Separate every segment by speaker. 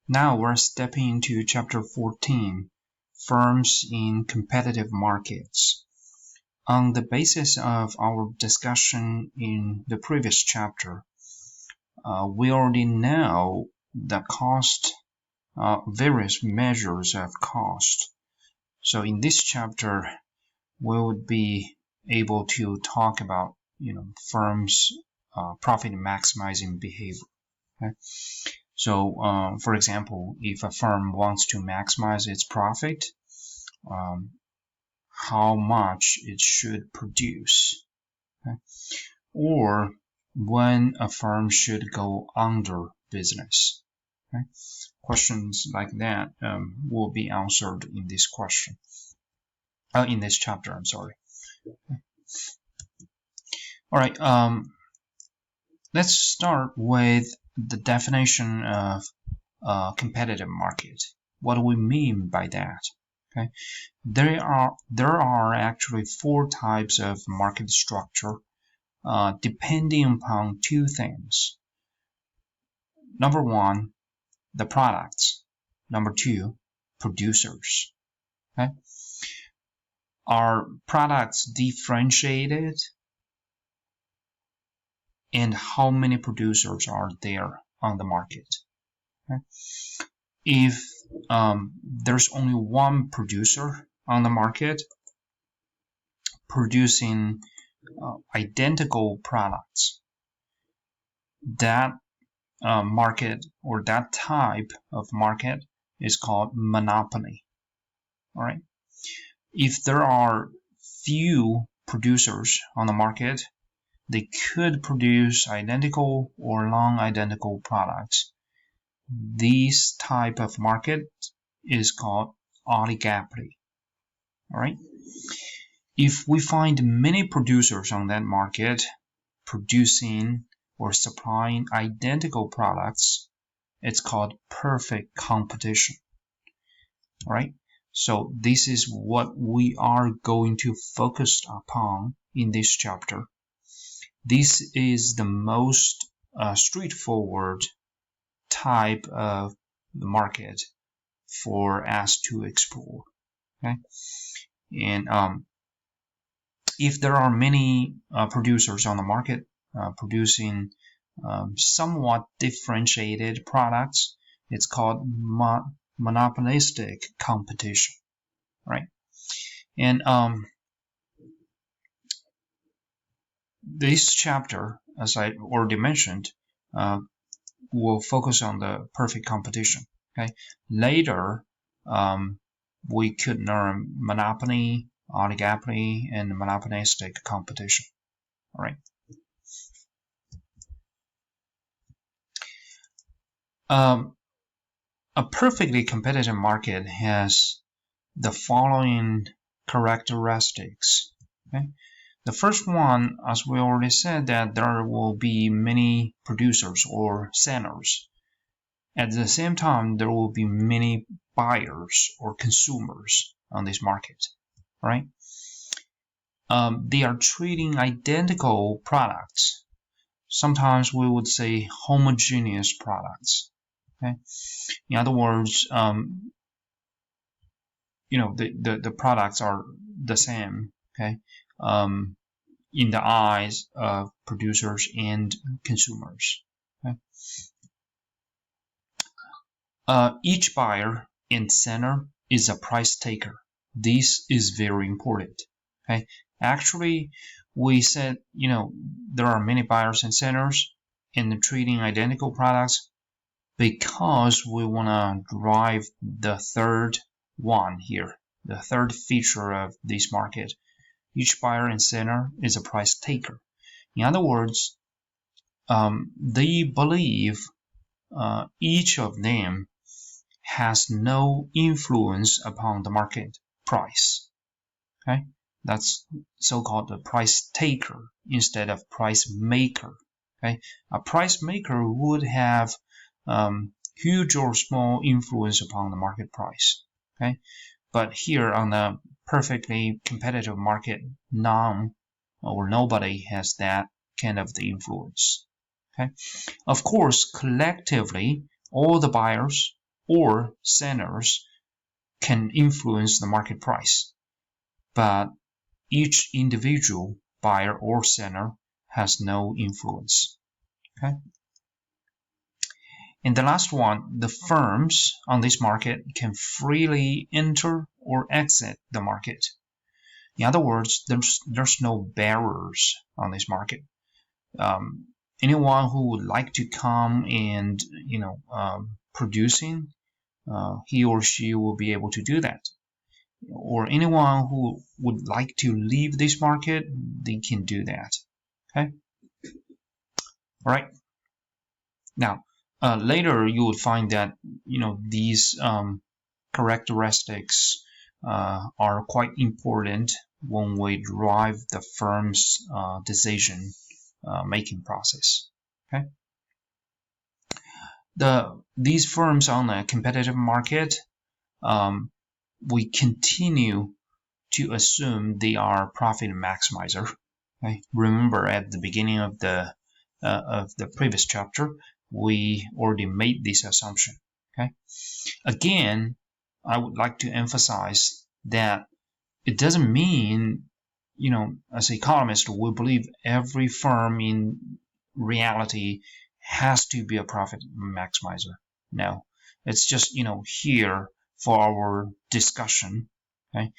Speaker 1: Now we're stepping into Chapter 14, Firms in Competitive Markets. On the basis of our discussion in the previous chapter, we already know the cost, various measures of cost. So in this chapter, we would be able to talk about, firms' profit maximizing behavior. Okay? So, for example, if a firm wants to maximize its profit, how much it should produce, okay? Or when a firm should go under business. Okay? Questions like that will be answered in this question. In this chapter, I'm sorry. Okay. All right. Let's start with the definition of competitive market. What do we mean by that? Okay, there are actually 4 types of market structure, depending upon 2 things. Number 1, the products. Number 2, producers. Okay, are products differentiated? And how many producers are there on the market? Okay. If there's only one producer on the market producing identical products, that market or that type of market is called monopoly. All right. If there are few producers on the market, they could produce identical or non-identical products. This type of market is called oligopoly. All right. If we find many producers on that market producing or supplying identical products, it's called perfect competition. All right. So this is what we are going to focus upon in this chapter. This is the most straightforward type of the market for us to explore. Okay, and if there are many producers on the market producing somewhat differentiated products, it's called monopolistic competition, right? And this chapter, as I already mentioned, will focus on the perfect competition. Okay, later we could learn monopoly, oligopoly, and monopolistic competition. All right. A perfectly competitive market has the following characteristics. Okay. The first one, as we already said, that there will be many producers or sellers. At the same time, there will be many buyers or consumers on this market, right? They are trading identical products. Sometimes we would say homogeneous products. Okay? In other words, the products are the same. Okay. In the eyes of producers and consumers. Okay? Each buyer and seller is a price taker. This is very important. Okay? Actually, we said, there are many buyers and sellers in trading identical products because we want to drive the third one here, the third feature of this market. Each buyer and seller is a price taker. In other words, they believe each of them has no influence upon the market price. Okay, that's so-called a price taker instead of price maker. Okay, a price maker would have huge or small influence upon the market price. Okay, but here on the perfectly competitive market, none or nobody has that kind of the influence. Okay, of course, collectively, all the buyers or sellers can influence the market price, but each individual buyer or seller has no influence. Okay. And the last one, the firms on this market can freely enter or exit the market. In other words, there's no barriers on this market. Anyone who would like to come and producing, he or she will be able to do that. Or anyone who would like to leave this market, they can do that. Okay. All right. Now, later you will find that these characteristics are quite important when we drive the firm's decision making process. Okay. These firms on a competitive market, we continue to assume they are profit maximizer. Okay? Remember, at the beginning of the previous chapter, we already made this assumption. Okay. Again, I would like to emphasize that it doesn't mean, as economists, we believe every firm in reality has to be a profit maximizer. No, it's just, here for our discussion, okay,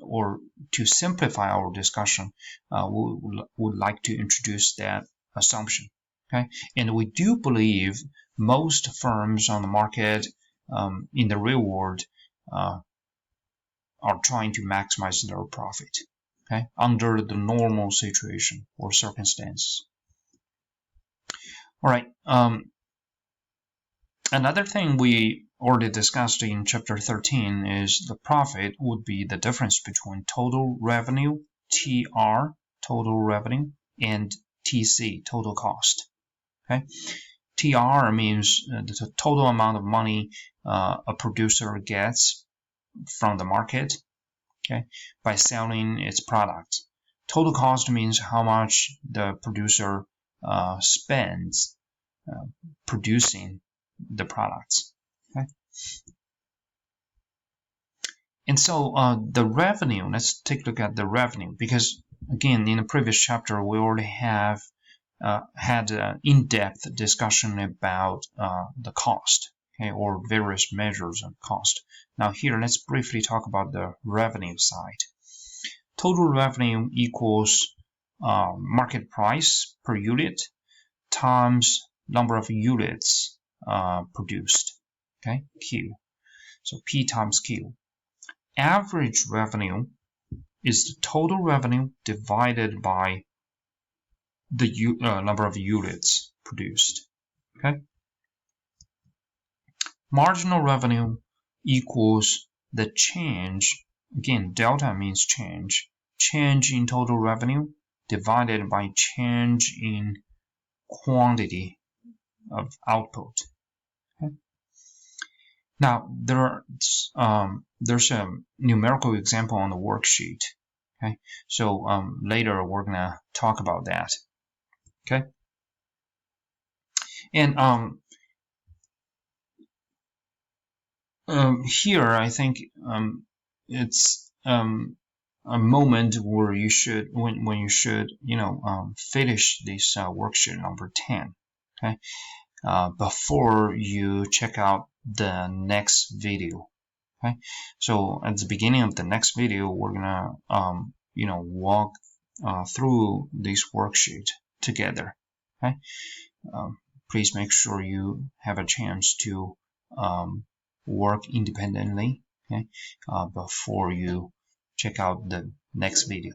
Speaker 1: or to simplify our discussion, we would like to introduce that assumption. Okay, and we do believe most firms on the market in the real world are trying to maximize their profit, okay, under the normal situation or circumstance. All right. Another thing we already discussed in chapter 13 is the profit would be the difference between total revenue, TR, total revenue, and TC, total cost. Okay. TR means the total amount of money a producer gets from the market, okay, by selling its product. Total cost means how much the producer spends producing the products. Okay. And so the revenue, let's take a look at the revenue, because again, in the previous chapter, we already have had an in-depth discussion about the cost, okay, or various measures of cost. Now here, let's briefly talk about the revenue side. Total revenue equals market price per unit times number of units produced, okay, Q. So P times Q. Average revenue is the total revenue divided by the number of units produced, okay. Marginal revenue equals the change, again, delta means change in total revenue divided by change in quantity of output. Okay. Now there's a numerical example on the worksheet. Okay, so later we're gonna talk about that. Okay, and here I think it's a moment where you should when you should finish this worksheet number 10. Okay. Before you check out the next video. Okay, so at the beginning of the next video, we're gonna walk through this worksheet together. Okay, please make sure you have a chance to work independently. Okay, before you check out the next video.